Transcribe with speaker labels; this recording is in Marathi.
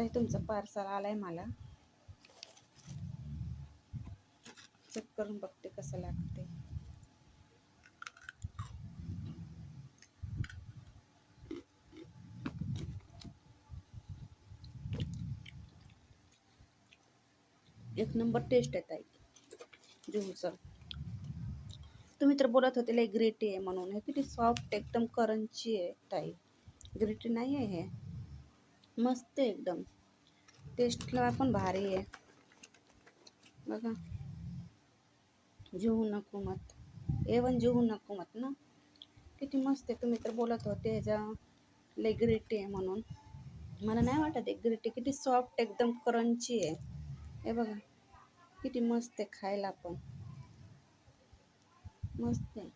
Speaker 1: ताई तुमचा पार्सल आलाय मला. चेक करून बघते कसं लागते. एक नंबर टेस्ट आहे ताई जुहूचं. तुम्ही तर बोलत होते लय ग्रेटी आहे म्हणून. हे किती सॉफ्ट एकदम करंची आहे ताई. ग्रेटी नाही आहे हे. मस्त आहे एकदम. टेस्टला पण भारी आहे बघा. जुहू नकुमत A1 जुहू नकुमत ना. किती मस्त आहे. तुम्ही तर बोलत होते ह्याच्या लय ग्रेटी आहे म्हणून. मला नाही वाटत एक ग्रेटी. किती सॉफ्ट एकदम करंची आहे. हे बघा किती मस्त आहे खायला पण. मस्त आहे.